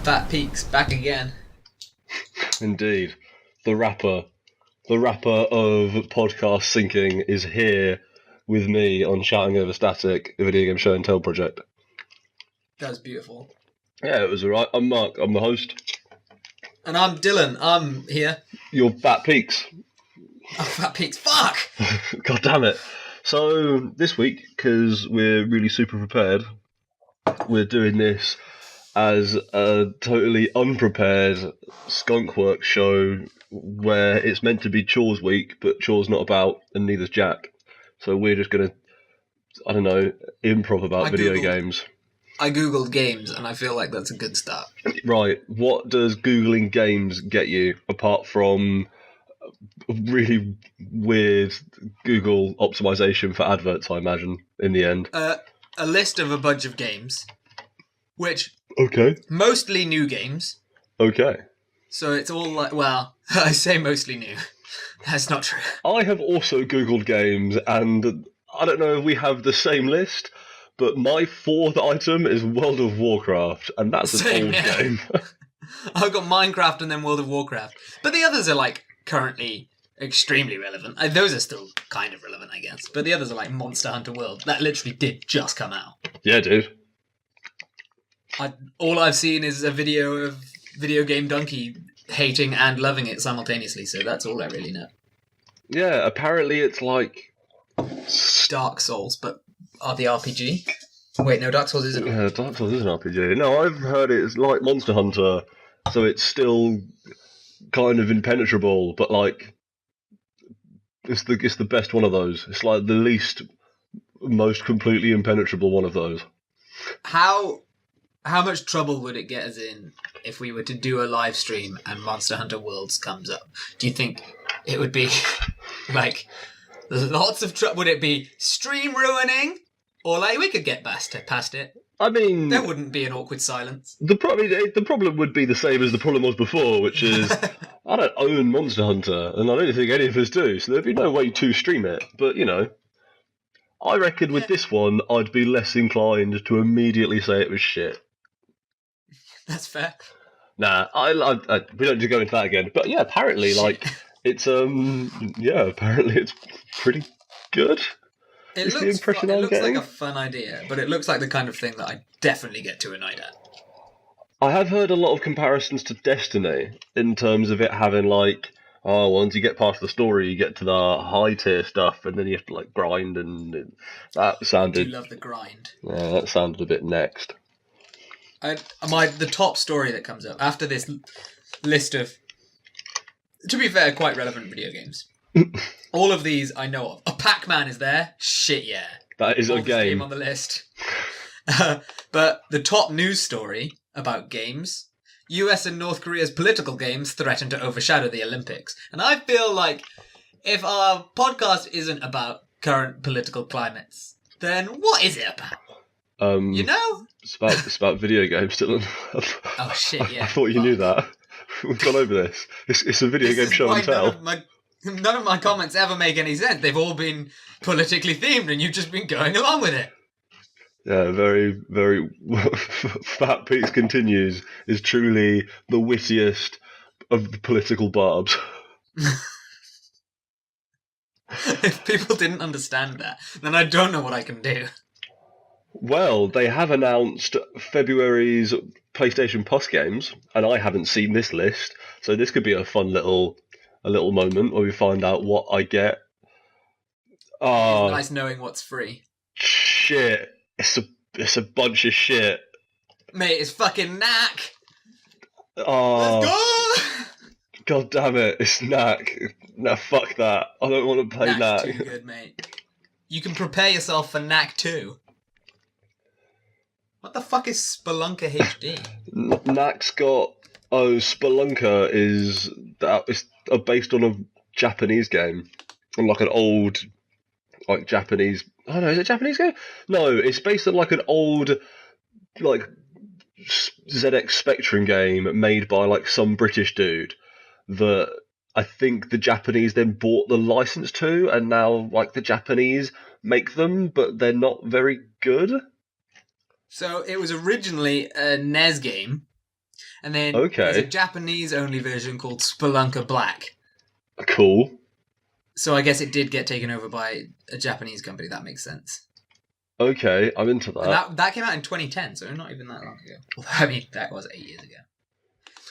Fat Peaks back again. Indeed. The rapper of podcast syncing is here with me on Shouting Over Static, a video game show and tell project. That was beautiful. Yeah, it was alright. I'm Mark, I'm the host. And I'm Dylan, I'm here. You're Fat Peaks. Oh, Fat Peaks, fuck! God damn it. So, this week, because we're really super prepared, we're doing this as a totally unprepared skunkworks show where it's meant to be chores week, but chores not about, and neither's Jack. So we're just going to, I don't know, improv about video games. I googled games, and I feel like that's a good start. Right, what does Googling games get you, apart from really weird Google optimization for adverts, I imagine, in the end? A list of a bunch of games, which... Okay. Mostly new games. Okay. So it's all like, well, I say mostly new. That's not true. I have also Googled games, and I don't know if we have the same list, but my fourth item is World of Warcraft, and that's an old game. I've got Minecraft and then World of Warcraft. But the others are, like, currently extremely relevant. Those are still kind of relevant, I guess. But the others are like Monster Hunter World. That literally did just come out. Yeah, dude. All I've seen is a video of Video Game Donkey hating and loving it simultaneously, so that's all I really know. Yeah, apparently it's like... Dark Souls, but are the RPG? Wait, no, Dark Souls isn't. Yeah, Dark Souls is an RPG. No, I've heard it's like Monster Hunter, so it's still kind of impenetrable, but like... It's the best one of those. It's like the most completely impenetrable one of those. How much trouble would it get us in if we were to do a live stream and Monster Hunter Worlds comes up? Do you think it would be like lots of trouble? Would it be stream ruining, or like we could get past it? I mean, there wouldn't be an awkward silence. The problem would be the same as the problem was before, which is I don't own Monster Hunter, and I don't think any of us do, so there'd be no way to stream it. But you know, I reckon with this one, I'd be less inclined to immediately say it was shit. That's fair. Nah, we don't need to go into that again. But yeah, apparently, like, it's apparently it's pretty good. It looks like a fun idea, but it looks like the kind of thing that I definitely get too annoyed at. I have heard a lot of comparisons to Destiny in terms of it having like, once you get past the story, you get to the high tier stuff, and then you have to like grind, and that sounded. I do love the grind. Yeah, that sounded a bit next. The top story that comes up after this list of, to be fair, quite relevant video games. All of these I know of. A Pac-Man is there. Shit, yeah. That is a game on the list. But the top news story about games: US and North Korea's political games threaten to overshadow the Olympics. And I feel like if our podcast isn't about current political climates, then what is it about? You know? It's about video games, Dylan. Oh shit, yeah. I thought you knew that. We've gone over this. It's a video game show and tell. None of my comments ever make any sense. They've all been politically themed, and you've just been going along with it. Yeah, very, very... Fat Peaks Continues is truly the wittiest of the political barbs. If people didn't understand that, then I don't know what I can do. Well, they have announced February's PlayStation Plus games, and I haven't seen this list, so this could be a fun little moment where we find out what I get. It's nice knowing what's free. Shit. It's a bunch of shit. Mate, it's fucking Knack! Oh. Let's go! God damn it, it's Knack. No, fuck that. I don't want to play Knack. Too good, mate. You can prepare yourself for Knack 2. What the fuck is Spelunker HD? Knack's got... Oh, Spelunker is based on a Japanese game. On like an old... like Japanese... Oh no, is it a Japanese game? No, it's based on like an old... like ZX Spectrum game made by like some British dude that I think the Japanese then bought the license to, and now like the Japanese make them, but they're not very good. So it was originally a NES game, And then there's a Okay. Japanese-only version called Spelunker Black. Cool. So I guess it did get taken over by a Japanese company. That makes sense. Okay, I'm into And that. that came out in 2010, so not even that long ago. Although, I mean, that was 8 years ago.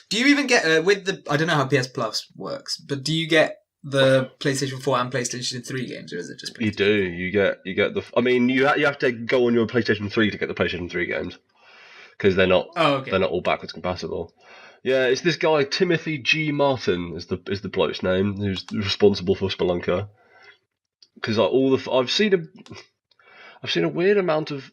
Do you even get with the? I don't know how PS Plus works, but do you get the PlayStation 4 and PlayStation 3 games, or is it just You PlayStation? do. You get the. I mean, you have to go on your PlayStation 3 to get the PlayStation 3 games because Oh, they're okay. not all backwards compatible. Yeah, it's this guy Timothy G. Martin is the bloke's name who's responsible for Spelunker. Because like, I've seen a weird amount of.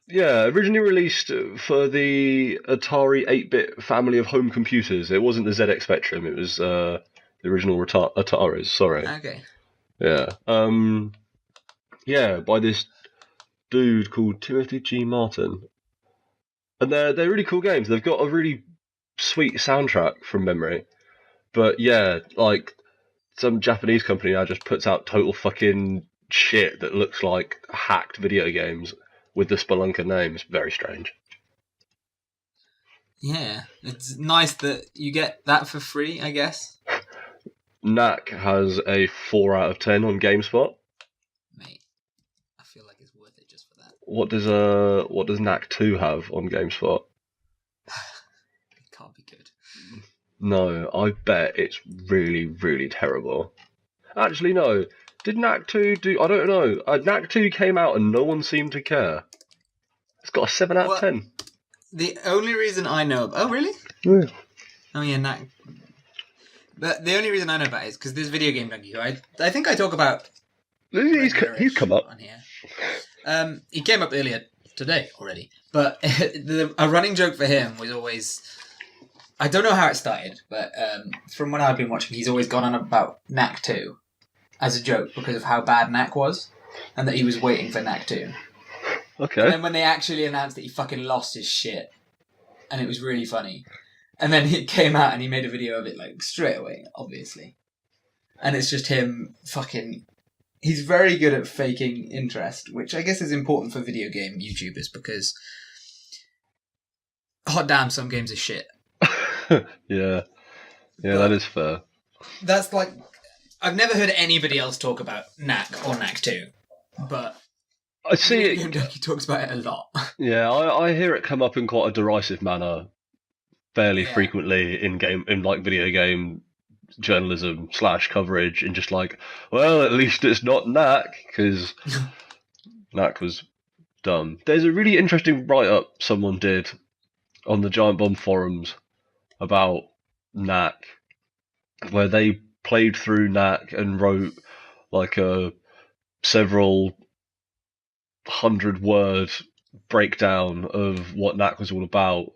Yeah, originally released for the Atari 8-bit family of home computers. It wasn't the ZX Spectrum. It was the original Ataris. Sorry. Okay. Yeah. Yeah, by this dude called Timothy G. Martin, and they're really cool games. They've got a really sweet soundtrack from memory. But yeah, like some Japanese company now just puts out total fucking shit that looks like hacked video games with the Spelunker name. It's very strange. Yeah, it's nice that you get that for free, I guess. Knack has a 4 out of 10 on GameSpot. Mate, I feel like it's worth it just for that. What does Knack 2 have on GameSpot? It can't be good. No, I bet it's really, really terrible. Actually, no. Did Knack 2 do. I don't know. Knack 2 came out and no one seemed to care. It's got a 7 out of Well, 10. the only reason I know... Oh, really? Yeah. Oh, yeah, But the only reason I know about it is because this video game donkey, who I think I talk about He's come up. on here. He came up earlier today already, but a running joke for him was always, I don't know how it started, but from when I've been watching, he's always gone on about Knack 2 as a joke because of how bad Knack was, and that he was waiting for Knack 2. And Okay. then when they actually announced that he fucking lost his shit, and it was really funny. And then he came out and he made a video of it like straight away, obviously. And it's just him fucking... He's very good at faking interest, which I guess is important for video game YouTubers because... Hot damn, some games are shit. Yeah. Yeah, But that is fair. that's like... I've never heard anybody else talk about Knack or Knack 2, but I see Video it. Game Donkey talks about it a lot. Yeah, I hear it come up in quite a derisive manner fairly Yeah. frequently in like video game journalism / coverage, and just like, well, at least it's not Knack because Knack was dumb. There's a really interesting write up someone did on the Giant Bomb forums about Knack, where they played through Knack and wrote like a several 100-word breakdown of what Knack was all about.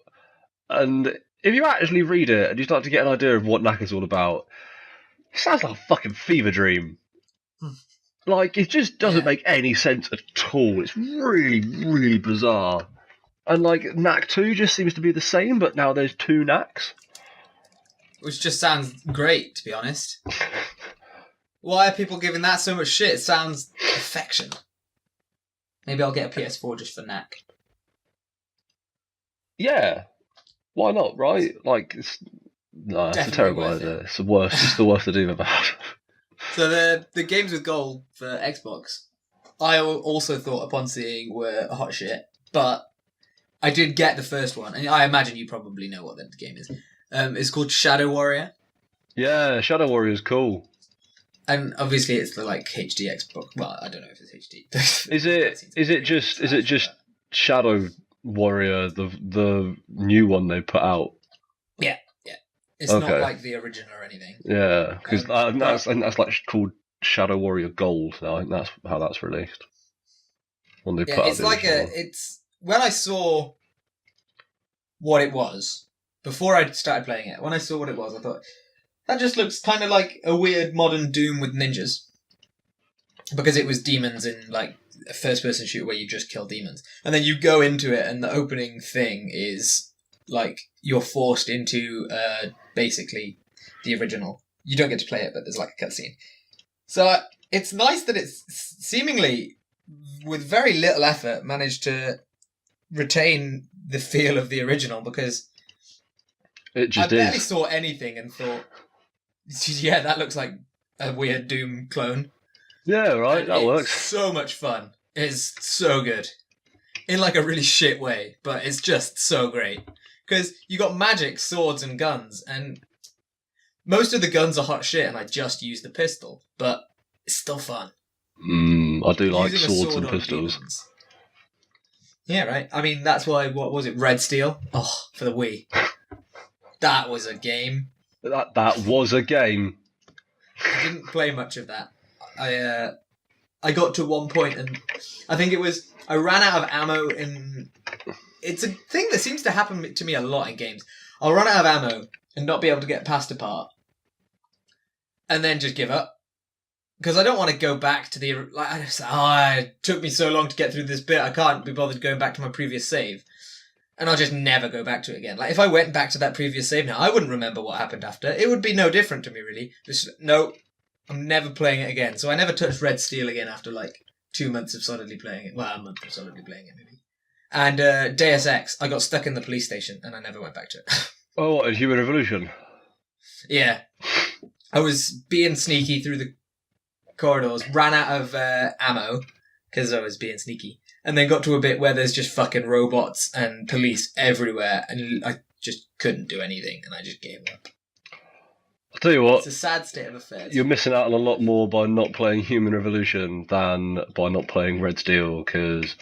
And if you actually read it and you start to get an idea of what Knack is all about, it sounds like a fucking fever dream. Like, it just doesn't Yeah. make any sense at all. It's really, really bizarre. And, like, Knack 2 just seems to be the same, but now there's 2 Knacks. Which just sounds great, to be honest. Why are people giving that so much shit? It sounds perfection. Maybe I'll get a PS4 just for Knack. Yeah. Why not, right? Like, it's a Definitely terrible worth idea. it. It's the worst. It's the worst to do about. So the games with gold for Xbox, I also thought upon seeing were hot shit, but I did get the first one, and I imagine you probably know what the game is. It's called Shadow Warrior, Yeah, Shadow Warrior is cool. and obviously it's the like HD Xbox. Well, I don't know if it's HD. Is it just Shadow Warrior, the new one they put out? It's not Okay. like the original or anything. Yeah, because But- that's like called Shadow Warrior Gold now. I think that's how that's released. When they put Yeah, out it's the like original one. it's when I saw what it was before I started playing it. When I saw what it was, I thought that just looks kind of like a weird modern Doom with ninjas, because it was demons in like a first-person shooter where you just kill demons, and then you go into it, and the opening thing is like you're forced into basically the original. You don't get to play it, but there's like a cutscene. So it's nice that it's seemingly, with very little effort, managed to retain the feel of the original, because It I just barely is. saw anything and thought, yeah, that looks like a weird Doom clone. Yeah, right. And That it's works. so much fun. It's so good. In like a really shit way, but it's just so great. Because you got magic, swords, and guns, and most of the guns are hot shit, and I just use the pistol, but it's still fun. I do like Using a swords sword and on pistols. demons. Yeah, right. I mean, that's why. What was it? Red Steel. Oh, for the Wii. That was a game. That was a game. I didn't play much of that. I got to one point, and I think it was I ran out of ammo. It's a thing that seems to happen to me a lot in games. I'll run out of ammo and not be able to get past a part, and then just give up. Because I don't want to go back to the... it took me so long to get through this bit, I can't be bothered going back to my previous save. And I'll just never go back to it again. Like, if I went back to that previous save now, I wouldn't remember what happened after. It would be no different to me, really. Just, no, I'm never playing it again. So I never touched Red Steel again after, 2 months of solidly playing it. Well, a month of solidly playing it, maybe. And Deus Ex, I got stuck in the police station, and I never went back to it. Oh, what, in Human Revolution? Yeah. I was being sneaky through the corridors, ran out of ammo because I was being sneaky, and then got to a bit where there's just fucking robots and police everywhere, and I just couldn't do anything, and I just gave up. I'll tell you what, It's a sad state of affairs. you're missing out on a lot more by not playing Human Revolution than by not playing Red Steel, because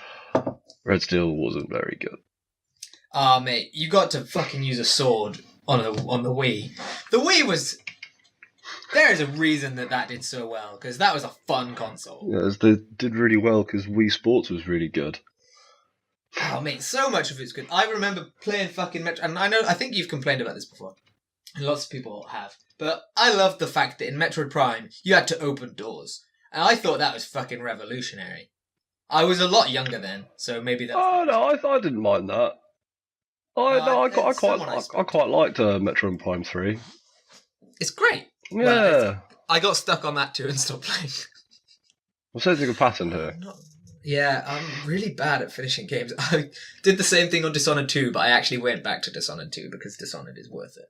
Red Steel wasn't very good. Ah, mate, you got to fucking use a sword on the Wii. The Wii was... There is a reason that did so well, because that was a fun console. Yeah, they did really well because Wii Sports was really good. Oh, mate, so much of it's good. I remember playing fucking Metro... And I think you've complained about this before. And lots of people have. But I loved the fact that in Metroid Prime, you had to open doors. And I thought that was fucking revolutionary. I was a lot younger then, so maybe that's... Oh no, I didn't mind that. I quite liked Metroid Prime 3. It's great. Yeah. Well, I got stuck on that too and stopped playing. I'm sensing a pattern here. Yeah, I'm really bad at finishing games. I did the same thing on Dishonored 2, but I actually went back to Dishonored 2 because Dishonored is worth it.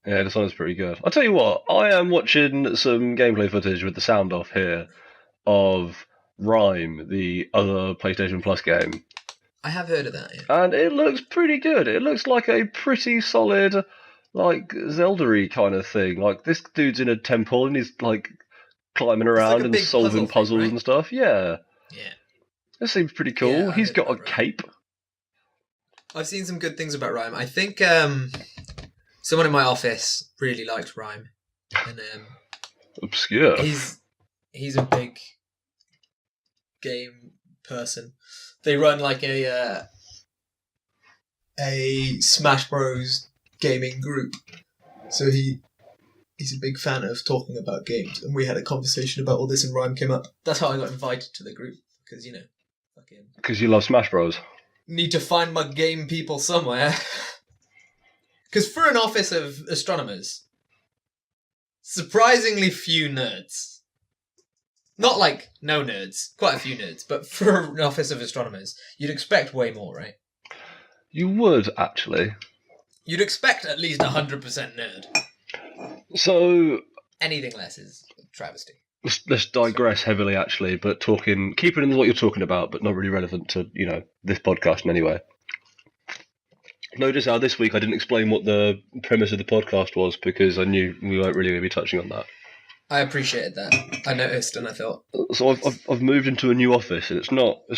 Yeah, this one's pretty good. I'll tell you what, I am watching some gameplay footage with the sound off here of Rime, the other PlayStation Plus game. I have heard of that, yeah. And it looks pretty good. It looks like a pretty solid, Zelda-y kind of thing. Like, this dude's in a temple and he's, climbing around and solving puzzles and stuff. Yeah. Yeah. This seems pretty cool. Yeah, He's got a cape. I've seen some good things about Rime. I think someone in my office really liked Rime. And Obscure. he's a big game person. They run a Smash Bros gaming group. So he's a big fan of talking about games, and we had a conversation about all this and Rime came up. That's how I got invited to the group, because fucking Because you love Smash Bros. need to find my game people somewhere. Because for an office of astronomers, surprisingly few nerds. Not no nerds, quite a few nerds, but for an office of astronomers, you'd expect way more, right? You would, actually. You'd expect at least 100% nerd. So, Anything less is a travesty. let's digress heavily, actually, but keeping in what you're talking about, but not really relevant to, this podcast in any way. Notice how this week I didn't explain what the premise of the podcast was, because I knew we weren't really going to be touching on that. I appreciated that. I noticed and I thought... So I've moved into a new office, and it's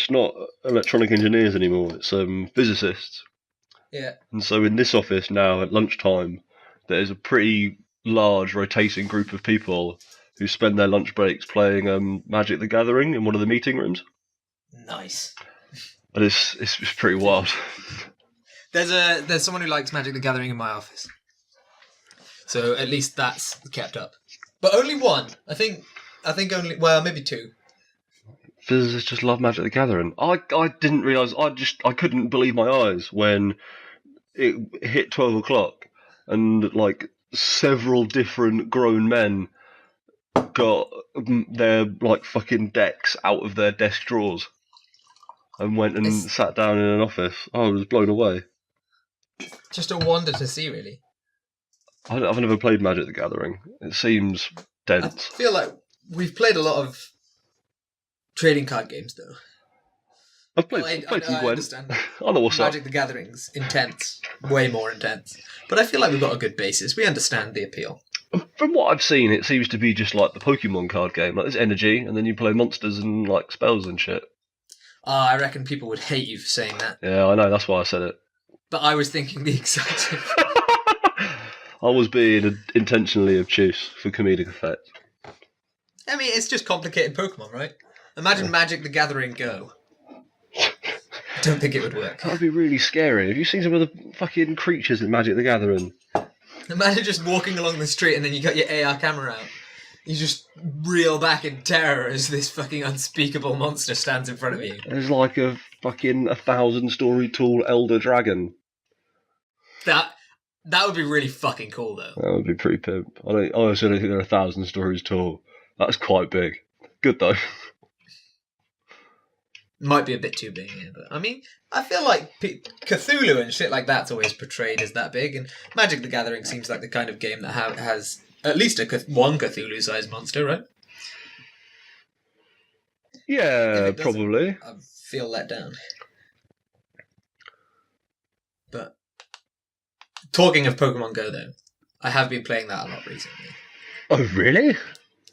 not electronic engineers anymore, it's physicists. Yeah. And so in this office now, at lunchtime, there's a pretty large rotating group of people who spend their lunch breaks playing Magic the Gathering in one of the meeting rooms. Nice. And it's pretty wild. There's someone who likes Magic the Gathering in my office. So at least that's kept up. But only one. I think only... Well, maybe two. Physicists just love Magic the Gathering. I didn't realise... I couldn't believe my eyes when it hit 12 o'clock and, several different grown men got their, fucking decks out of their desk drawers. and went and It's sat down in an office. I was blown away. just a wonder to see, really. I've never played Magic the Gathering. It seems I dense. feel like we've played a lot of trading card games, though. I've played, I played some I Gwent. understand. I know what's Magic up. the Gathering's intense, way more intense. But I feel like we've got a good basis. We understand the appeal. From what I've seen, it seems to be just like the Pokemon card game. Like there's energy, and then you play monsters and like spells and shit. I reckon people would hate you for saying that. Yeah, I know. That's why I said it. But I was thinking the exact same. I was being intentionally obtuse for comedic effect. I mean, it's just complicated Pokemon, right? Imagine Magic the Gathering Go. I don't think it would work. That would be really scary. Have you seen some of the fucking creatures in Magic the Gathering? Imagine just walking along the street and then you got your AR camera out. You just reel back in terror as this fucking unspeakable monster stands in front of you. There's like a fucking 1,000-story tall elder dragon. That would be really fucking cool, though. That would be pretty pimp. I honestly don't think they're 1,000 stories tall. That's quite big. Good though. Might be a bit too big, yeah, but I mean, I feel like Cthulhu and shit like that's always portrayed as that big, and Magic the Gathering seems like the kind of game that has at least one Cthulhu-sized monster, right? Yeah, If it doesn't, probably. I feel let down. But talking of Pokemon Go, though, I have been playing that a lot recently. Oh, really?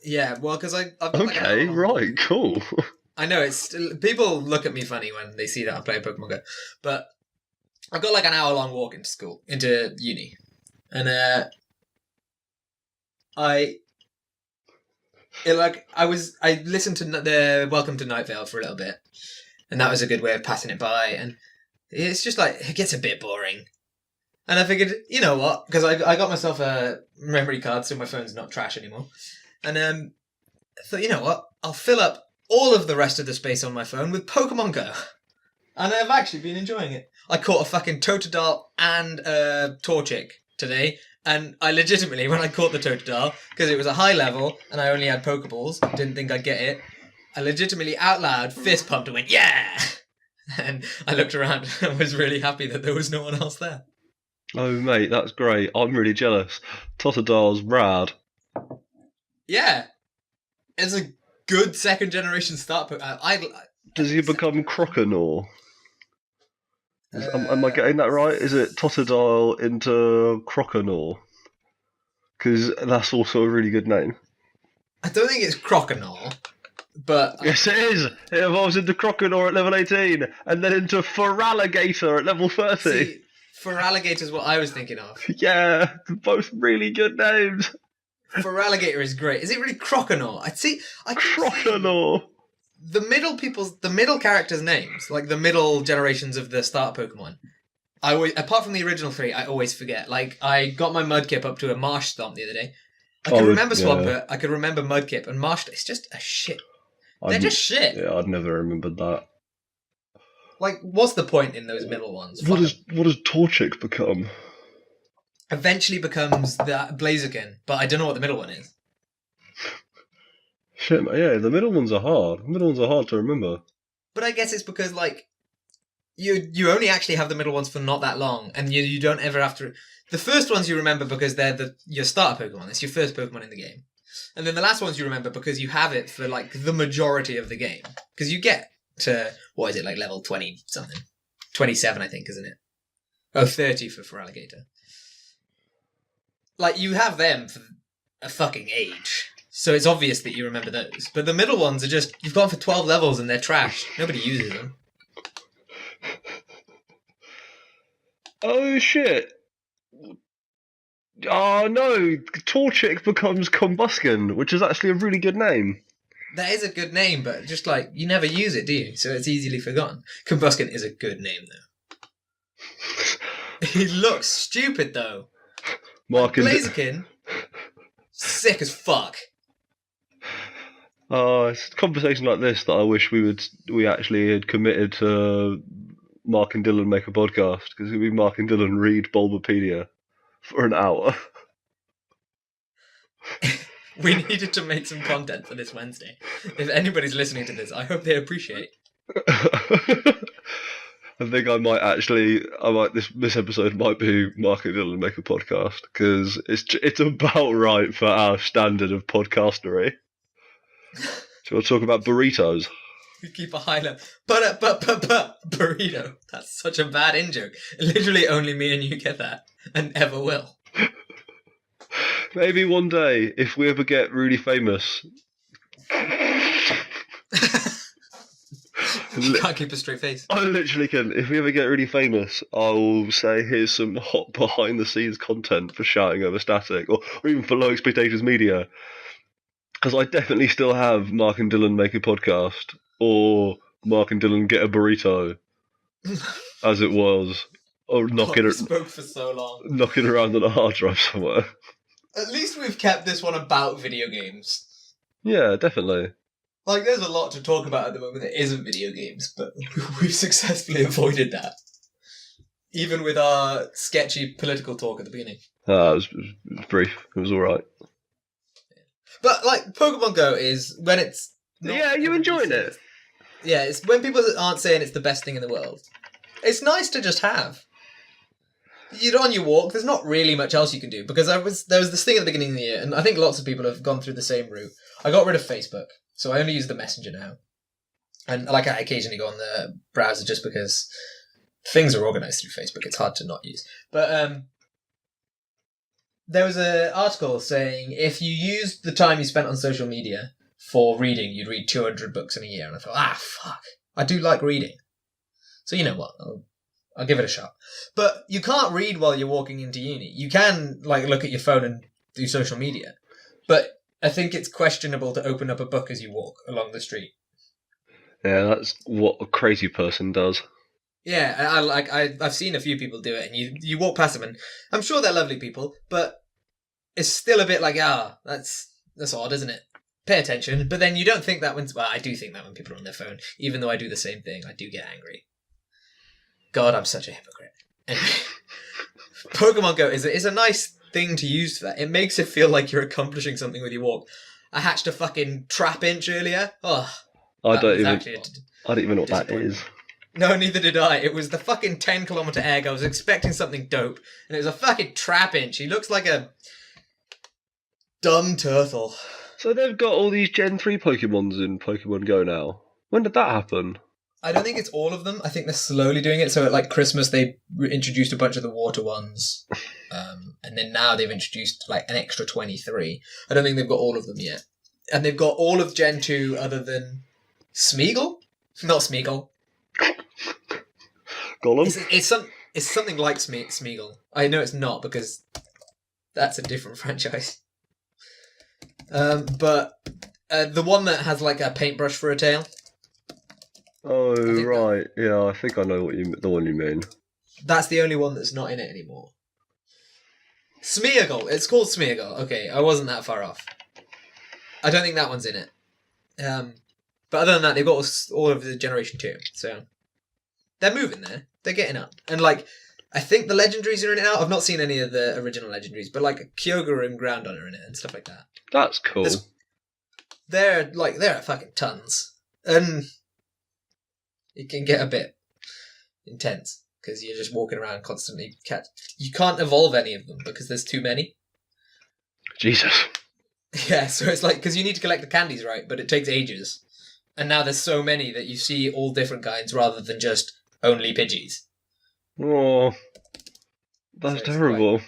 Yeah, well, because I've got like Okay, right, cool. I know it's still, people look at me funny when they see that I'm playing Pokemon Go, but I've got like an hour-long walk into uni, and I listened to the Welcome to Night Vale for a little bit, and that was a good way of passing it by. And it's just like it gets a bit boring, and I figured, you know what? Because I got myself a memory card, so my phone's not trash anymore, and I thought, you know what? I'll fill up all of the rest of the space on my phone with Pokemon Go. And I've actually been enjoying it. I caught a fucking Totodile and a Torchic today, and I legitimately, when I caught the Totodile, because it was a high level and I only had Pokeballs, didn't think I'd get it, I legitimately out loud fist pumped and went, yeah! And I looked around and was really happy that there was no one else there. Oh, mate, that's great. I'm really jealous. Totodile's rad. Yeah. It's a good second generation start. Does he become Croconaw? Am I getting that right? Is it Totodile into Croconaw? Because that's also a really good name. I don't think it's Croconaw, but Yes, it is. It evolves into Croconaw at level 18, and then into Feraligatr at level 30. see, Feraligatr is what I was thinking of. Yeah, both really good names. Feraligatr is great. Is it really Croconaw? I keep seeing Croconaw. the middle characters' names, like the middle generations of the start Pokemon. Apart from the original three, I always forget. Like, I got my Mudkip up to a Marsh Stomp the other day. I could remember Swampert, I could remember Mudkip, and Marsh, it's just a shit. They're just shit. Yeah, I'd never remembered that. Like, what's the point in those middle ones? What does Torchic become? Eventually becomes the Blaziken, but I don't know what the middle one is. Shit, man, yeah, the middle ones are hard. The middle ones are hard to remember. But I guess it's because, like, you only actually have the middle ones for not that long, and you don't ever have to... The first ones you remember because they're your starter Pokemon. It's your first Pokemon in the game. And then the last ones you remember because you have it for, like, the majority of the game. Because you get to, what is it, like, level 20-something? 27, I think, isn't it? Oh, 30 for Feraligatr. Like, you have them for a fucking age. So it's obvious that you remember those. But the middle ones are just, you've gone for 12 levels and they're trash. Nobody uses them. Oh, shit. Oh, no. Torchic becomes Combusken, which is actually a really good name. That is a good name, but just, like, you never use it, do you? So it's easily forgotten. Combusken is a good name, though. He looks stupid, though. Blaziken, sick as fuck. Oh, it's a conversation like this that I wish we actually had committed to Mark and Dylan make a podcast, because it'd be Mark and Dylan read Bulbapedia for an hour. We needed to make some content for this Wednesday. If anybody's listening to this, I hope they appreciate. I think this episode might be Mark and Dylan make a podcast because it's about right for our standard of podcastery. Do you want to talk about burritos? We keep a high level. Burrito. That's such a bad in-joke. Literally only me and you get that. And ever will. Maybe one day, if we ever get really famous. You can't keep a straight face. I literally can. If we ever get really famous, I'll say here's some hot behind-the-scenes content for Shouting Over Static, or even for Low Expectations Media. Because I definitely still have Mark and Dylan make a podcast, or Mark and Dylan get a burrito, as it was, or spoke for so long. knocking around on a hard drive somewhere. At least we've kept this one about video games. Yeah, definitely. Like, there's a lot to talk about at the moment that isn't video games, but we've successfully avoided that. Even with our sketchy political talk at the beginning. It was brief. It was alright. But, like, Pokemon Go is when it's... Yeah, you enjoying it? Yeah, it's when people aren't saying it's the best thing in the world. It's nice to just have. You're on your walk, there's not really much else you can do, because there was this thing at the beginning of the year, and I think lots of people have gone through the same route. I got rid of Facebook, so I only use the Messenger now. And, like, I occasionally go on the browser just because things are organised through Facebook, it's hard to not use. But, there was an article saying if you used the time you spent on social media for reading, you'd read 200 books in a year. And I thought, fuck, I do like reading. So you know what, I'll give it a shot. But you can't read while you're walking into uni. You can, like, look at your phone and do social media. But I think it's questionable to open up a book as you walk along the street. Yeah, that's what a crazy person does. Yeah, I've seen a few people do it, and you walk past them, and I'm sure they're lovely people, but it's still a bit like, that's odd, isn't it? Pay attention. But then you don't think that when... Well, I do think that when people are on their phone. Even though I do the same thing, I do get angry. God, I'm such a hypocrite. Anyway, Pokemon Go is a nice thing to use for that. It makes it feel like you're accomplishing something with your walk. I hatched a fucking Trapinch earlier. Oh, I don't even know what that is. No, neither did I. It was the fucking 10-kilometer egg. I was expecting something dope, and it was a fucking Trapinch. He looks like a dumb turtle. So they've got all these Gen 3 Pokemons in Pokemon Go now. When did that happen? I don't think it's all of them. I think they're slowly doing it. So at, like, Christmas, they introduced a bunch of the water ones. And then now they've introduced, like, an extra 23. I don't think they've got all of them yet. And they've got all of Gen 2 other than Smeagol? Not Smeagol. Golem? It's something like Smeagol. I know it's not because that's a different franchise. But the one that has like a paintbrush for a tail. Oh right, yeah, I think I know the one you mean. That's the only one that's not in it anymore. Smeargle. It's called Smeargle. Okay, I wasn't that far off. I don't think that one's in it. But other than that, they've got all of the Generation 2. So they're moving there. They're getting up. And, like, I think the Legendaries are in it now. I've not seen any of the original Legendaries, but, like, Kyogre and Groudon are in it and stuff like that. That's cool. They're fucking tons. And it can get a bit intense because you're just walking around constantly. You can't evolve any of them because there's too many. Jesus. Yeah, so it's like, because you need to collect the candies, right? But it takes ages. And now there's so many that you see all different kinds rather than just only Pidgeys. Oh, that's terrible.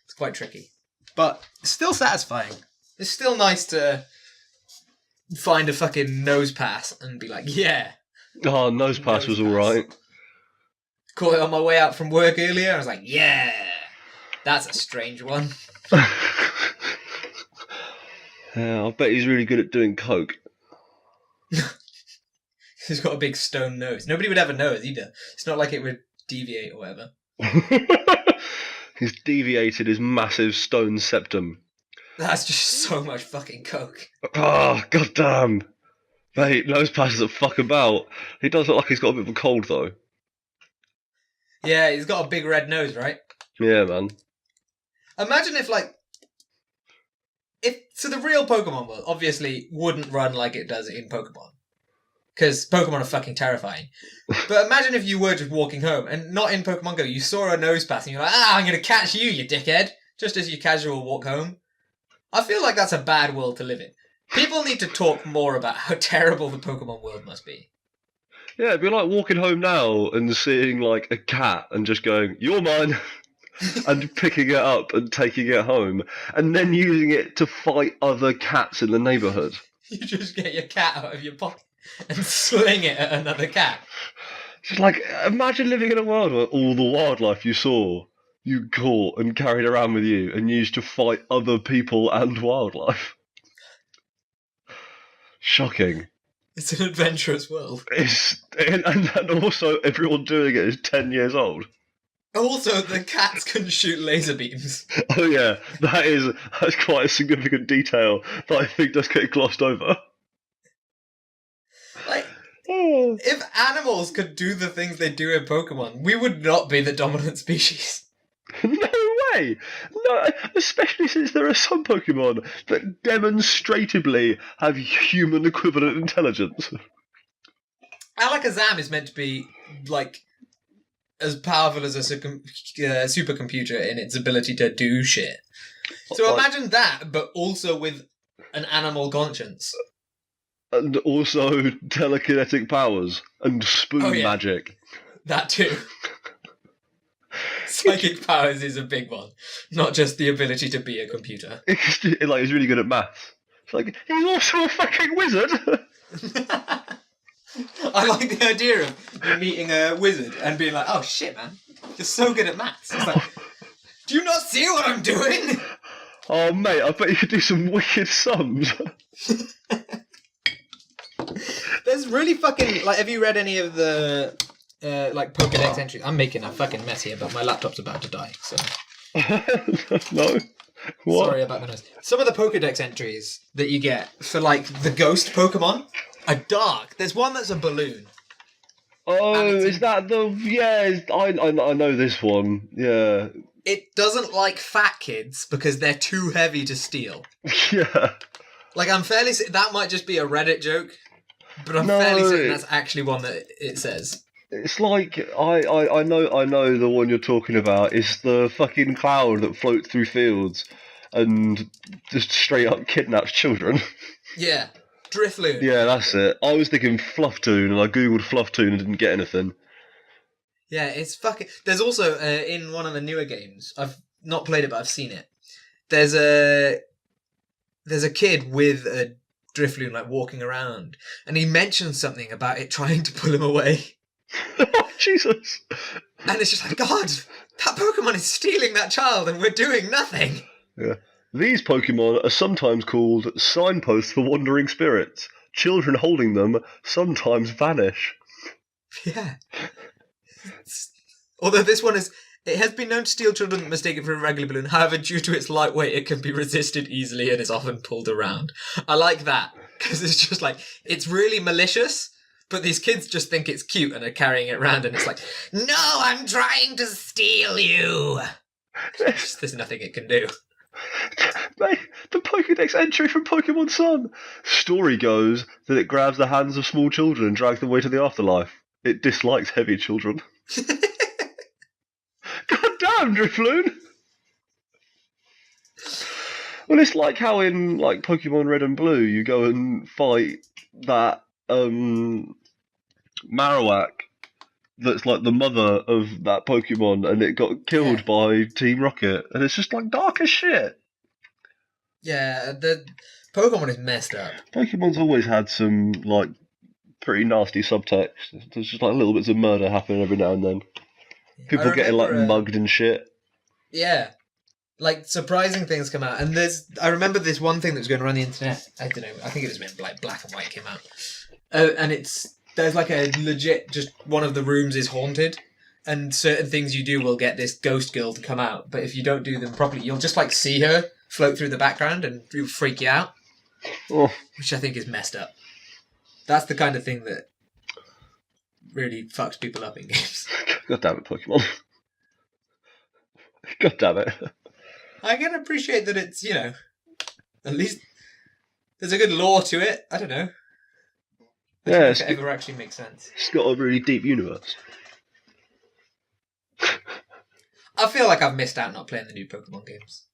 It's quite tricky. But it's still satisfying. It's still nice to find a fucking nose pass and be like, yeah. Oh, nose pass was alright. Caught it on my way out from work earlier. I was like, yeah. That's a strange one. Yeah, I bet he's really good at doing coke. He's got a big stone nose. Nobody would ever know it either. It's not like it would deviate or whatever. He's deviated his massive stone septum. That's just so much fucking coke. Oh, goddamn. Mate, nose pass doesn't fuck about. He does look like he's got a bit of a cold, though. Yeah, he's got a big red nose, right? Yeah, man. Imagine if, like... So the real Pokemon world obviously wouldn't run like it does in Pokemon. because Pokemon are fucking terrifying. But imagine if you were just walking home, and not in Pokemon Go, you saw a nose pass, and you're like, I'm going to catch you, you dickhead, just as you casual walk home. I feel like that's a bad world to live in. People need to talk more about how terrible the Pokemon world must be. Yeah, it'd be like walking home now and seeing like a cat and just going, "You're mine," and picking it up and taking it home, and then using it to fight other cats in the neighbourhood. You just get your cat out of your pocket and sling it at another cat. Just like, imagine living in a world where all the wildlife you saw, you caught and carried around with you and used to fight other people and wildlife. Shocking. It's an adventurous world. And also everyone doing it is 10 years old. Also, the cats can shoot laser beams. Oh yeah, that's quite a significant detail that I think does get glossed over. Like, if animals could do the things they do in Pokemon, we would not be the dominant species. No way! No, especially since there are some Pokemon that demonstrably have human equivalent intelligence. Alakazam is meant to be, like, as powerful as a supercomputer in its ability to do shit. So imagine that, but also with an animal conscience. And also telekinetic powers and spoon magic. That too. Psychic powers is a big one, not just the ability to be a computer. He's really good at maths. It's like, he's also a fucking wizard! I like the idea of you meeting a wizard and being like, oh shit, man, you're so good at maths. It's like, do you not see what I'm doing? Oh, mate, I bet you could do some wicked sums. There's really fucking, like, have you read any of the, like, Pokedex entries? I'm making a fucking mess here, but my laptop's about to die, so. No. What? Sorry about the noise. Some of the Pokedex entries that you get for, like, the ghost Pokemon are dark. There's one that's a balloon. Oh, is that the... Yeah, I know this one. Yeah. It doesn't like fat kids because they're too heavy to steal. Yeah. Like, I'm fairly... That might just be a Reddit joke, but I'm fairly certain that's actually one that it says. It's like, I know the one you're talking about. It's the fucking cloud that floats through fields and just straight up kidnaps children. Yeah. Drifloon. Yeah, that's it. I was thinking Flufftoon, and I googled Flufftoon and didn't get anything. Yeah, it's fucking... There's also, in one of the newer games, I've not played it, but I've seen it. There's a kid with a Drifloon, like, walking around, and he mentions something about it trying to pull him away. Oh, Jesus. And it's just like, God, that Pokemon is stealing that child, and we're doing nothing. Yeah. These Pokemon are sometimes called signposts for wandering spirits. Children holding them sometimes vanish. Yeah. Although this one is... It has been known to steal children mistaken for a regular balloon. However, due to its light weight, it can be resisted easily and is often pulled around. I like that, because it's just like... It's really malicious, but these kids just think it's cute and are carrying it around, and it's like, no, I'm trying to steal you! There's nothing it can do. Mate, the Pokedex entry from Pokemon Sun. Story goes that it grabs the hands of small children and drags them away to the afterlife. It dislikes heavy children. God damn, Drifloon! Well, it's like how in like Pokemon Red and Blue, you go and fight that Marowak that's like the mother of that Pokemon, and it got killed by Team Rocket, and it's just like dark as shit. Yeah, the Pokemon is messed up. Pokemon's always had some like pretty nasty subtext. There's just like little bits of murder happening every now and then. People getting like mugged and shit. Yeah, like surprising things come out, and I remember this one thing that was going around the internet. I don't know. I think it was when like Black and White came out, and there's like a legit, just one of the rooms is haunted, and certain things you do will get this ghost girl to come out, but if you don't do them properly, you'll just like see her float through the background and it'll freak you out. Oh. Which I think is messed up. That's the kind of thing that really fucks people up in games. God damn it, Pokemon. God damn it. I can appreciate that it's, you know, at least there's a good lore to it. I don't know. Yeah, If it ever actually makes sense. it's got a really deep universe. I feel like I've missed out not playing the new Pokemon games.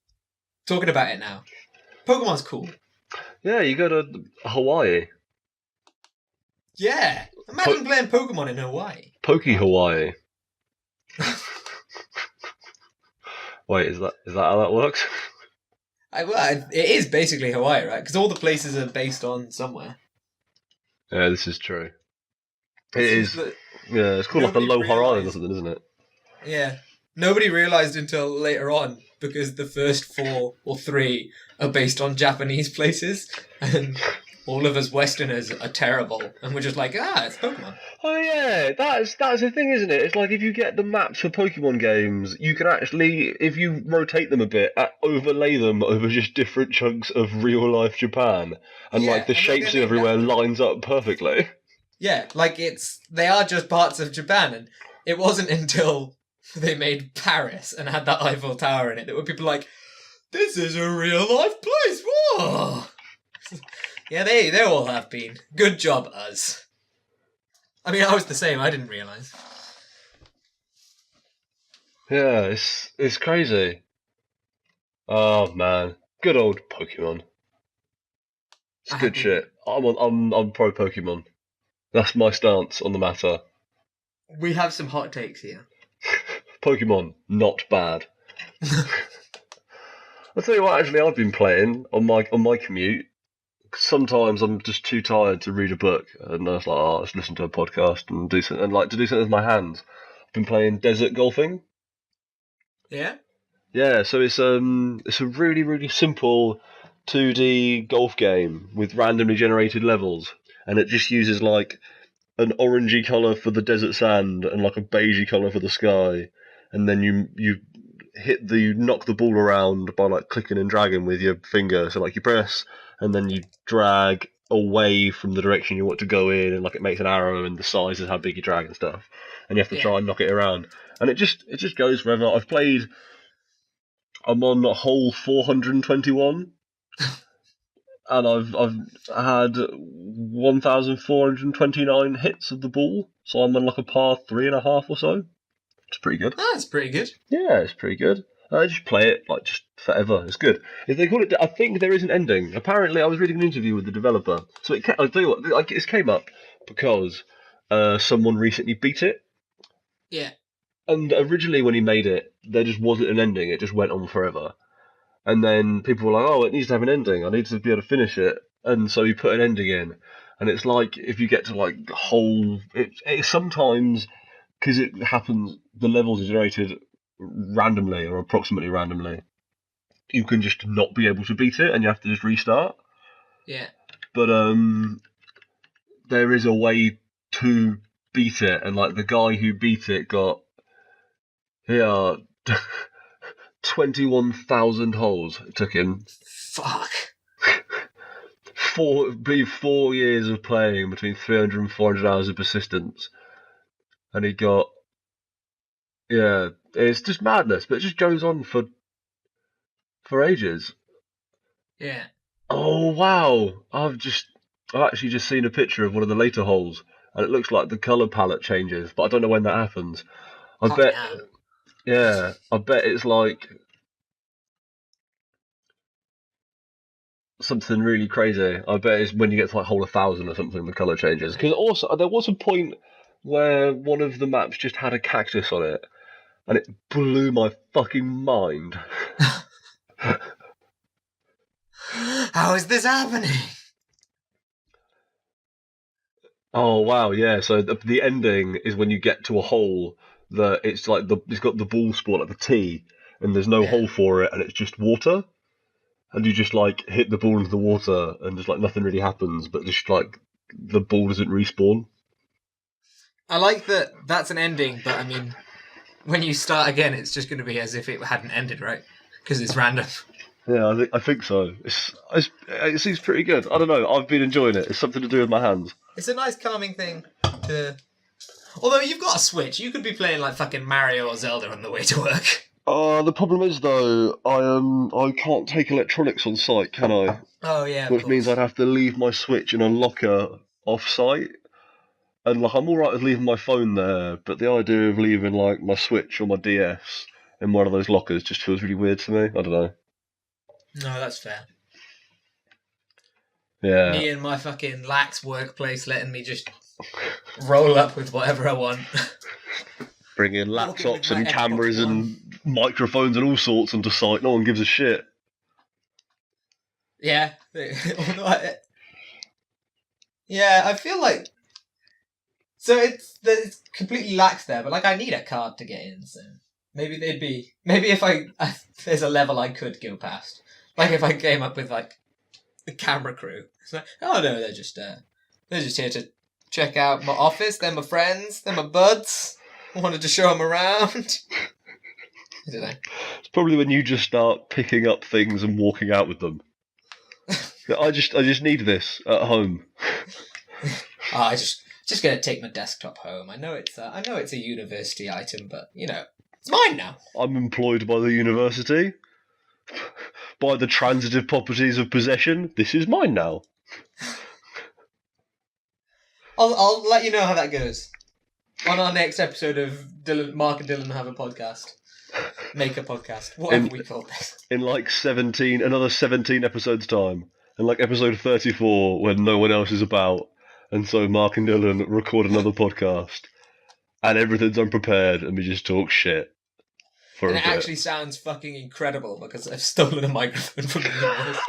Talking about it now. Pokemon's cool. Yeah, you go to Hawaii. Yeah. Imagine playing Pokemon in Hawaii. Hawaii. Wait, is that how that works? It is basically Hawaii, right? Because all the places are based on somewhere. Yeah, this is true. It is. Yeah, it's called like Nobody Aloha Island or realised. something, isn't it? Yeah. Nobody realised until later on, because the first 4 or 3 are based on Japanese places, and all of us Westerners are terrible, and we're just like, it's Pokemon. Oh yeah, that's the thing, isn't it? It's like if you get the maps for Pokemon games, you can actually, if you rotate them a bit, overlay them over just different chunks of real life Japan, and Yeah, like the and shapes they're everywhere named after- lines up perfectly. Yeah, like they are just parts of Japan, and it wasn't until they made Paris and had that Eiffel Tower in it that were people like, this is a real life place. Whoa! Yeah, they all have been. Good job, us. I mean, I was the same. I didn't realise. Yeah, it's crazy. Oh man, good old Pokemon. It's I good agree. shit. I'm pro Pokemon. That's my stance on the matter. We have some hot takes here. Pokemon, not bad. I'll tell you what, actually, I've been playing on my commute. Sometimes I'm just too tired to read a book, and I was like, let's listen to a podcast and do something, and like to do something with my hands. I've been playing desert golfing. Yeah? Yeah, so it's a really really simple 2D golf game with randomly generated levels, and it just uses like an orangey colour for the desert sand and like a beigey colour for the sky, and then you knock the ball around by like clicking and dragging with your finger. So like you press and then you drag away from the direction you want to go in, and like it makes an arrow and the size is how big you drag and stuff, and you have to try and knock it around, and it just goes forever. I'm on hole 421. And I've had 1,429 hits of the ball, so I'm on like a par 3.5 or so. It's pretty good. That's pretty good. Yeah, it's pretty good. I just play it like just forever. It's good. If they call it, I think there is an ending. Apparently, I was reading an interview with the developer, so I'll tell you what, like it came up because someone recently beat it. Yeah. And originally, when he made it, there just wasn't an ending. It just went on forever. And then people were like, "Oh, it needs to have an ending. I need to be able to finish it." And so he put an ending in. And it's like if you get to like it sometimes, because it happens, the levels are generated randomly or approximately randomly. You can just not be able to beat it, and you have to just restart. Yeah. But there is a way to beat it, and like the guy who beat it got 21,000 holes it took him. Fuck. 4 years of playing, between 300 and 400 hours of persistence, and he got, it's just madness, but it just goes on for ages. Yeah. Oh wow, I've actually just seen a picture of one of the later holes, and it looks like the colour palette changes, but I don't know when that happens. I bet it's like something really crazy. I bet it's when you get to like hole 1,000 or something, the colour changes. Because also there was a point where one of the maps just had a cactus on it, and it blew my fucking mind. How is this happening? Oh wow, yeah. So the ending is when you get to a hole that it's like it's got the ball sport like the T, and there's no hole for it, and it's just water, and you just like hit the ball into the water, and just like nothing really happens, but just like the ball doesn't respawn. I like that that's an ending, but I mean, when you start again, it's just going to be as if it hadn't ended, right? Because it's random. Yeah, I think so. It seems pretty good. I don't know. I've been enjoying it. It's something to do with my hands. It's a nice calming thing to... Although you've got a Switch, you could be playing like fucking Mario or Zelda on the way to work. The problem is though, I can't take electronics on site, can I? Oh yeah, Which means I'd have to leave my Switch in a locker off site. And like, I'm all right with leaving my phone there, but the idea of leaving like my Switch or my DS in one of those lockers just feels really weird to me. I don't know. No, that's fair. Yeah. Me and my fucking lax workplace letting me just roll up with whatever I want. Bring in Walking with laptops my and Xbox cameras One. and microphones and all sorts onto site. No one gives a shit. Yeah. Yeah, I feel like... So it's completely lax there, but like I need a card to get in, so... Maybe they'd be... Maybe if there's a level I could go past. Like if I came up with like the camera crew. It's like, oh no, they're just here to check out my office. They're my friends. They're my buds. I wanted to show them around. I don't know. It's probably when you just start picking up things and walking out with them. I just need this at home. I just gonna take my desktop home. I know it's a university item, but you know, it's mine now. I'm employed by the university. By the transitive properties of possession, this is mine now. I'll let you know how that goes on our next episode of Mark and Dylan have a podcast, make a podcast, whatever we call this. In like another 17 episodes time, and like episode 34 when no one else is about, and so Mark and Dylan record another podcast, and everything's unprepared, and we just talk shit. And it actually sounds fucking incredible because I've stolen a microphone from the universe.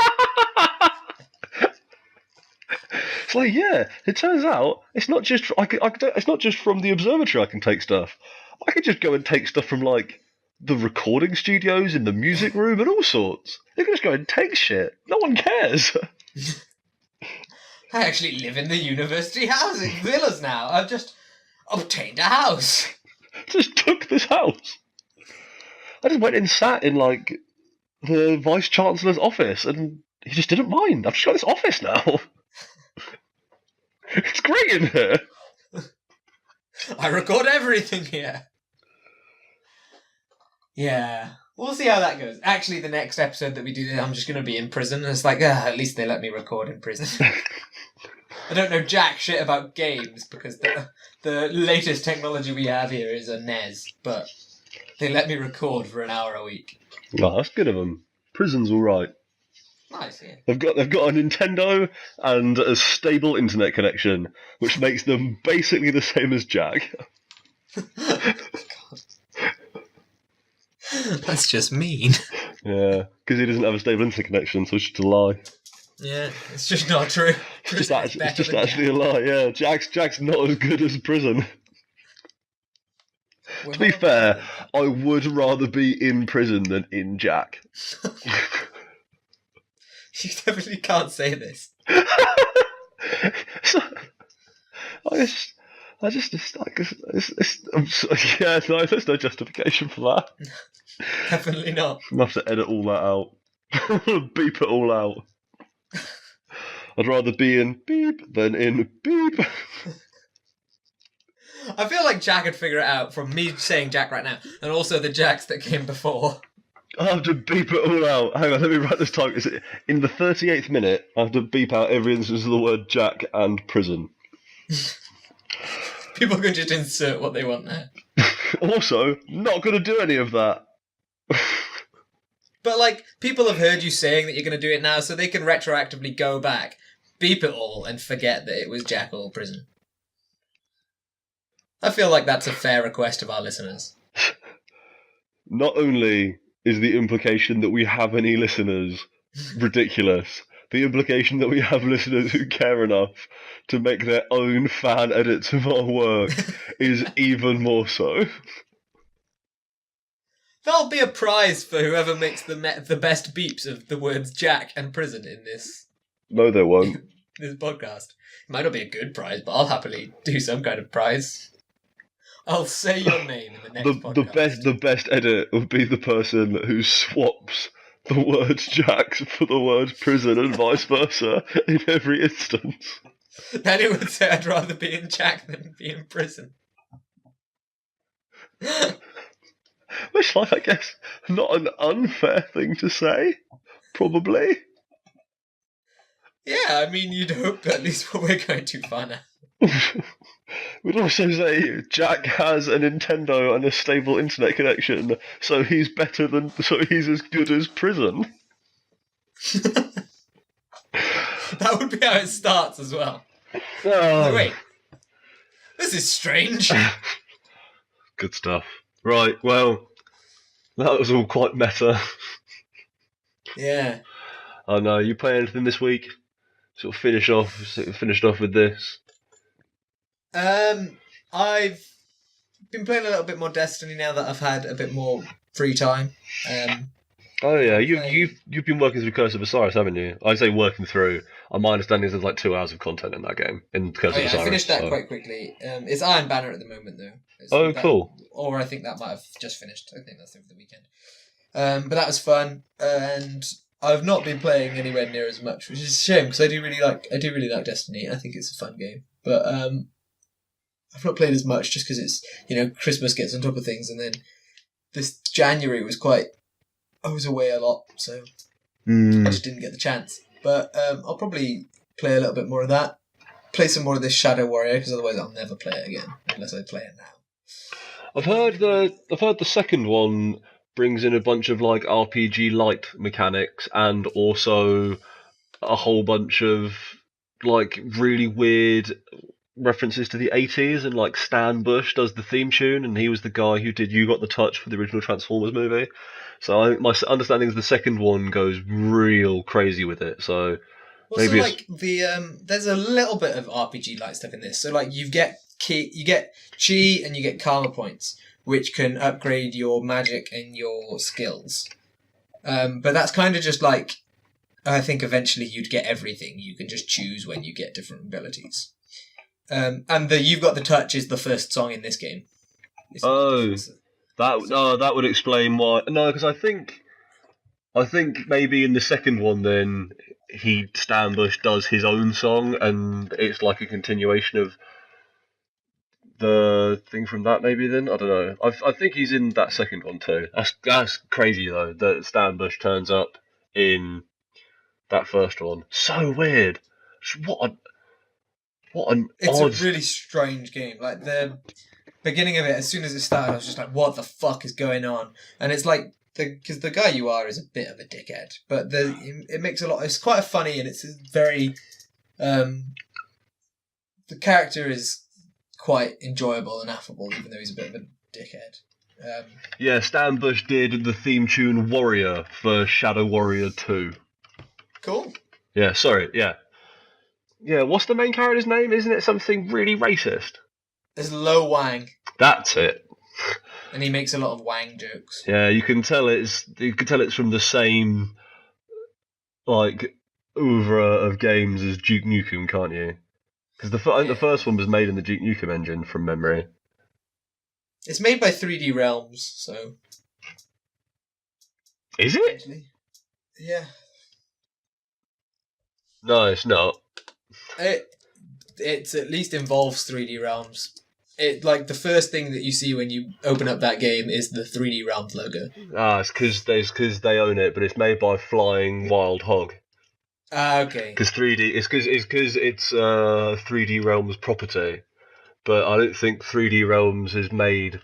It's like, yeah, it turns out it's not just it's not just from the observatory I can take stuff. I could just go and take stuff from like the recording studios in the music room and all sorts. You can just go and take shit. No one cares. I actually live in the university housing villas now. I've just obtained a house. Just took this house. I just went and sat in like the vice chancellor's office, and he just didn't mind. I've just got this office now. It's great in here. I record everything here. Yeah, we'll see how that goes. Actually, the next episode that we do, I'm just going to be in prison. And it's like, at least they let me record in prison. I don't know jack shit about games because the latest technology we have here is a NES, but they let me record for an hour a week. Oh, that's good of them. Prison's all right. Nice, yeah. They've got a Nintendo and a stable internet connection, which makes them basically the same as Jack. That's just mean. Yeah, because he doesn't have a stable internet connection, so it's just a lie. Yeah, it's just not true. It's just actually a lie. Yeah, Jack's not as good as Prison. To be fair, I would rather be in prison than in Jack. You definitely can't say this. Yeah, no, there's no justification for that. Definitely not. I'm gonna have to edit all that out. Beep it all out. I'd rather be in beep than in beep. I feel like Jack would figure it out from me saying Jack right now, and also the Jacks that came before. I have to beep it all out. Hang on, let me write this time. In the 38th minute, I have to beep out every instance of the word Jack and prison. People can just insert what they want there. Also, not going to do any of that. But, like, people have heard you saying that you're going to do it now, so they can retroactively go back, beep it all, and forget that it was Jack or prison. I feel like that's a fair request of our listeners. Not only is the implication that we have any listeners ridiculous, the implication that we have listeners who care enough to make their own fan edits of our work is even more so. There'll be a prize for whoever makes the best beeps of the words Jack and prison in this. No, there won't. This podcast. It might not be a good prize, but I'll happily do some kind of prize. I'll say your name in the next podcast. The best edit would be the person who swaps the word Jack for the word prison and vice versa in every instance. Then it would say I'd rather be in Jack than be in prison. Which, like, I guess, not an unfair thing to say, probably. Yeah, I mean, you'd hope at least what we're going too far now. We'd also say Jack has a Nintendo and a stable internet connection, so he's he's as good as prison. That would be how it starts as well. Oh. Wait, this is strange. Good stuff. Right, well, that was all quite meta. Yeah. I know. You play anything this week? Finished off with this. I've been playing a little bit more Destiny now that I've had a bit more free time. Oh yeah, you've been working through Curse of Osiris, haven't you? I say working through. My understanding is there's like 2 hours of content in that game in Curse of Osiris. I finished that quite quickly. It's Iron Banner at the moment though. Cool. Or I think that might have just finished. I think that's over the weekend. But that was fun, and I've not been playing anywhere near as much, which is a shame because I do really like Destiny. I think it's a fun game, but I've not played as much just because it's Christmas gets on top of things, and then this January I was away a lot, so I just didn't get the chance. But I'll probably play a little bit more of that. Play some more of this Shadow Warrior because otherwise I'll never play it again unless I play it now. I've heard the second one brings in a bunch of like RPG light mechanics and also a whole bunch of like really weird references to the 80s, and like Stan Bush does the theme tune, and he was the guy who did You Got the Touch for the original Transformers movie. So my understanding is the second one goes real crazy with it. So maybe there's a little bit of RPG like stuff in this. So like you get chi and you get karma points, which can upgrade your magic and your skills. But that's kind of just like, I think eventually you'd get everything. You can just choose when you get different abilities. And the You've Got the Touch is the first song in this game. That would explain why. No, because I think maybe in the second one then Stan Bush does his own song, and it's like a continuation of the thing from that. Maybe then I don't know. I think he's in that second one too. That's crazy though that Stan Bush turns up in that first one. So weird. It's a really strange game. Like the beginning of it, as soon as it started, I was just like, "What the fuck is going on?" And it's like because the guy you are is a bit of a dickhead, but it makes a lot. It's quite funny, and it's very. The character is quite enjoyable and affable, even though he's a bit of a dickhead. Yeah, Stan Bush did the theme tune Warrior for Shadow Warrior 2. Cool. Yeah, sorry, yeah. Yeah, what's the main character's name? Isn't it something really racist? There's Lo Wang. That's it. And he makes a lot of Wang jokes. Yeah, you can tell it's from the same like oeuvre of games as Duke Nukem, can't you? Because the first one was made in the Duke Nukem engine from memory. It's made by 3D Realms, so. Is it? Yeah. No, it's not. It at least involves 3D Realms. It like the first thing that you see when you open up that game is the 3D Realms logo. It's because they own it, but it's made by Flying Wild Hog. Okay. Because 3D, it's because it's 3D Realms property, but I don't think 3D Realms has made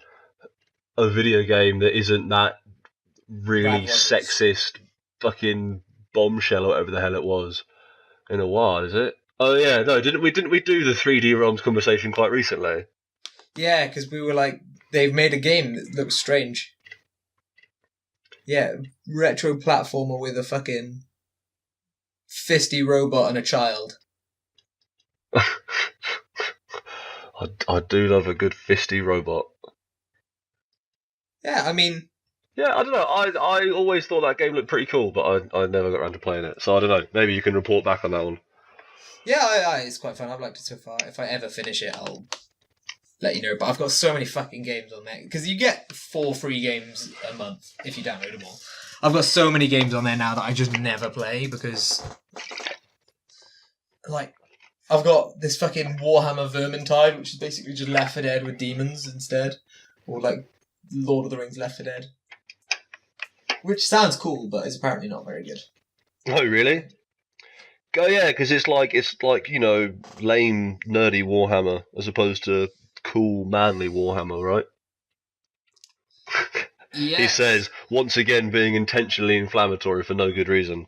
a video game that isn't that really sexist fucking bombshell or whatever the hell it was in a while, is it? Oh yeah, no, didn't we do the 3D Realms conversation quite recently? Yeah, because we were like, they've made a game that looks strange. Yeah, retro platformer with a fucking fisty robot and a child. I do love a good fisty robot. Yeah, I mean... Yeah, I don't know. I always thought that game looked pretty cool, but I never got around to playing it. So I don't know. Maybe you can report back on that one. Yeah, it's quite fun. I've liked it so far. If I ever finish it, I'll let you know. But I've got so many fucking games on there. Because you get 4 free games a month if you download them all. I've got so many games on there now that I just never play because... Like, I've got this fucking Warhammer Vermintide, which is basically just Left 4 Dead with demons instead. Or like Lord of the Rings Left 4 Dead. Which sounds cool, but is apparently not very good. Oh, really? Oh yeah, because it's like lame, nerdy Warhammer as opposed to cool, manly Warhammer, right? He Yes. says once again being intentionally inflammatory for no good reason.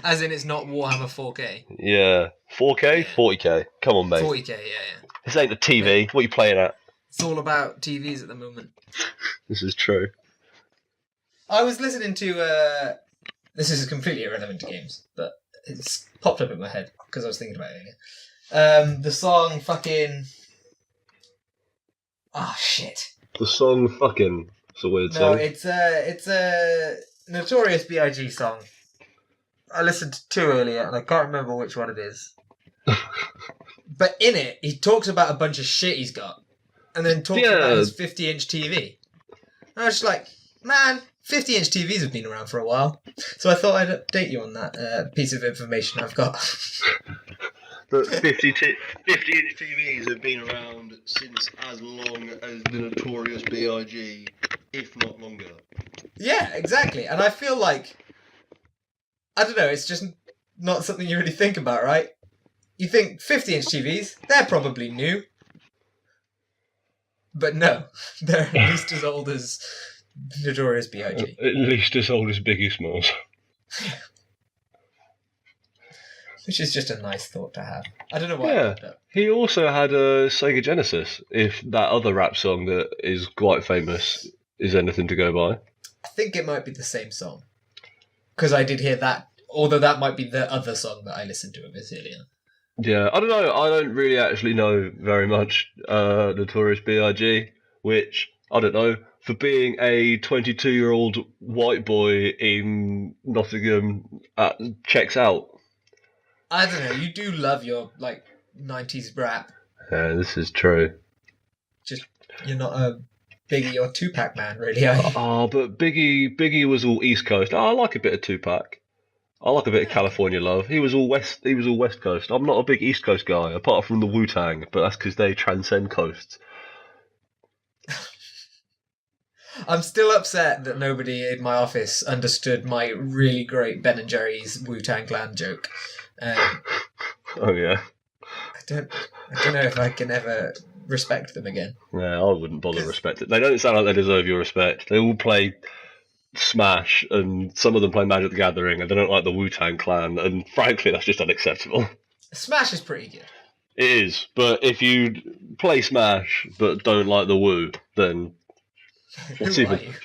As in, it's not Warhammer 4K. Yeah, 4K, Yeah. 40K. Come on, mate. 40K, yeah. This ain't the TV. What are you playing at? It's all about TVs at the moment. This is true. I was listening to, this is completely irrelevant to games, but it's popped up in my head because I was thinking about it earlier. The song fucking... Oh, shit. The song fucking... It's a weird No, song. it's a Notorious B.I.G. song. I listened to two earlier, and I can't remember which one it is. But in it, he talks about a bunch of shit he's got, and then talks about his 50-inch TV. And I was just like, man, 50-inch TVs have been around for a while. So I thought I'd update you on that piece of information I've got. But 50-inch TVs have been around since as long as the Notorious B.I.G., if not longer. Yeah, exactly. And I feel like, I don't know, it's just not something you really think about, right? You think 50-inch TVs, they're probably new. But no, they're at least as old as Notorious B.I.G. At least as old as Biggie Smalls. Which is just a nice thought to have. I don't know why I Yeah. popped up. He also had a Sega Genesis, if that other rap song that is quite famous is anything to go by. I think it might be the same song. Because I did hear that, although that might be the other song that I listened to a bit earlier. Yeah, I don't know. I don't really actually know very much Notorious B.I.G., which, I don't know, for being a 22-year-old white boy in Nottingham, checks out. I don't know, you do love your, 90s rap. Yeah, this is true. Just, you're not a Biggie or Tupac man, really, are you? Oh, but Biggie was all East Coast. I like a bit of Tupac. I like a bit of California love. He was all West Coast. I'm not a big East Coast guy, apart from the Wu-Tang, but that's because they transcend coasts. I'm still upset that nobody in my office understood my really great Ben and Jerry's Wu-Tang Clan joke. Oh yeah. I don't know if I can ever respect them again. Yeah, I wouldn't bother respect it. They don't sound like they deserve your respect. They all play Smash, and some of them play Magic the Gathering, and they don't like the Wu-Tang Clan, and frankly, that's just unacceptable. Smash is pretty good. It is, but if you play Smash but don't like the Wu, then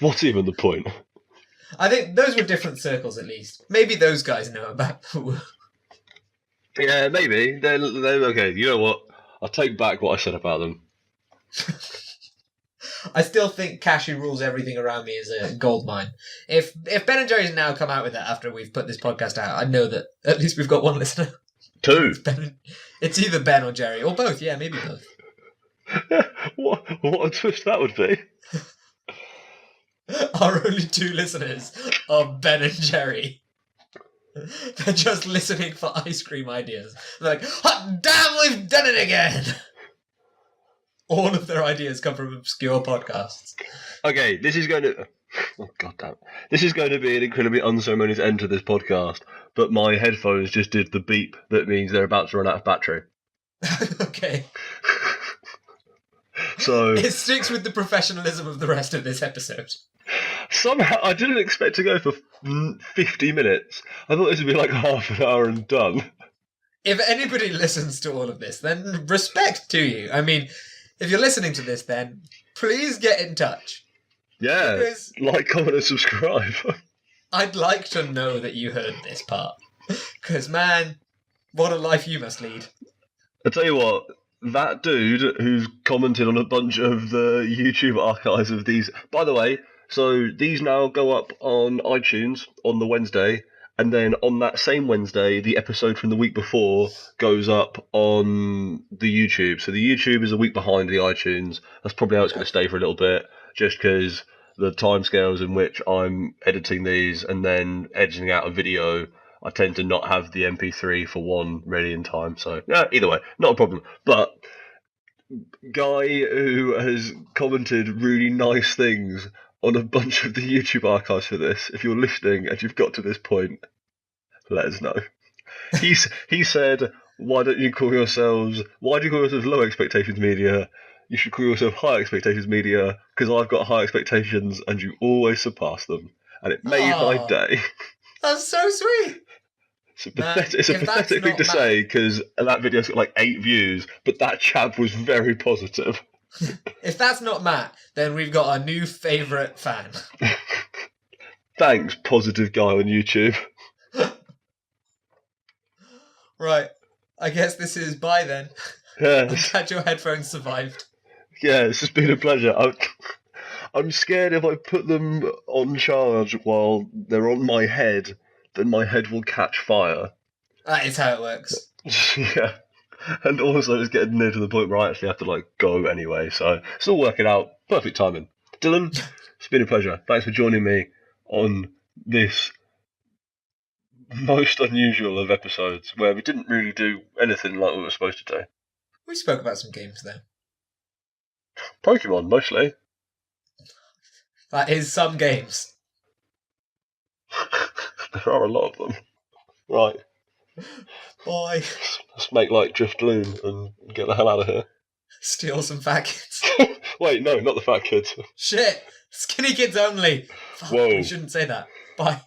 what's even the point? I think those were different circles, at least. Maybe those guys know about the Wu. Yeah, maybe. They're okay. You know what? I'll take back what I said about them. I still think Cashew rules everything around me is a gold mine. If Ben and Jerry's now come out with that after we've put this podcast out, I know that at least we've got one listener. Two. It's either Ben or Jerry, or both. Yeah, maybe both. What a twist that would be. Our only two listeners are Ben and Jerry. They're just listening for ice cream ideas. They're like, hot damn, we've done it again! All of their ideas come from obscure podcasts. Okay, this is going to... Oh, God damn. This is going to be an incredibly unceremonious end to this podcast, but my headphones just did the beep that means they're about to run out of battery. Okay. So... It sticks with the professionalism of the rest of this episode. Somehow, I didn't expect to go for 50 minutes. I thought this would be like half an hour and done. If anybody listens to all of this, then respect to you. I mean, if you're listening to this, then please get in touch. Yeah, Because like, comment and subscribe. I'd like to know that you heard this part. Because, man, what a life you must lead. I tell you what, that dude who's commented on a bunch of the YouTube archives of these... By the way, so these now go up on iTunes on the Wednesday, and then on that same Wednesday, the episode from the week before goes up on the YouTube. So the YouTube is a week behind the iTunes. That's probably how it's going to stay for a little bit, just because the timescales in which I'm editing these and then editing out a video, I tend to not have the MP3 for one ready in time. So, yeah, either way, not a problem. But guy who has commented really nice things on a bunch of the YouTube archives for this, if you're listening and you've got to this point, let us know. He said, why do you call yourselves Low Expectations Media? You should call yourself High Expectations Media because I've got high expectations and you always surpass them. And it made my Aw. day. That's so sweet. It's a if that's pathetic thing not to Matt- say because that video's got like 8 views, but that chap was very positive. If that's not Matt, then we've got a new favourite fan. Thanks, positive guy on YouTube. Right. I guess this is bye then. I'm Yes, glad your headphones survived. yeah, this has been a pleasure. I'm scared if I put them on charge while they're on my head, then my head will catch fire. That is how it works. Yeah. And also it's getting near to the point where I actually have to like go anyway, so it's all working out. Perfect timing. Dylan, it's been a pleasure. Thanks for joining me on this most unusual of episodes where we didn't really do anything like we were supposed to do. We spoke about some games there. Pokemon mostly. That is some games. There are a lot of them. Right. Bye. Let's make like Drifloon and get the hell out of here. Steal some fat kids. Wait, no, not the fat kids. Shit. Skinny kids only. Fuck, Whoa. we shouldn't say that. Bye.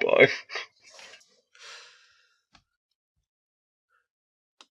Bye.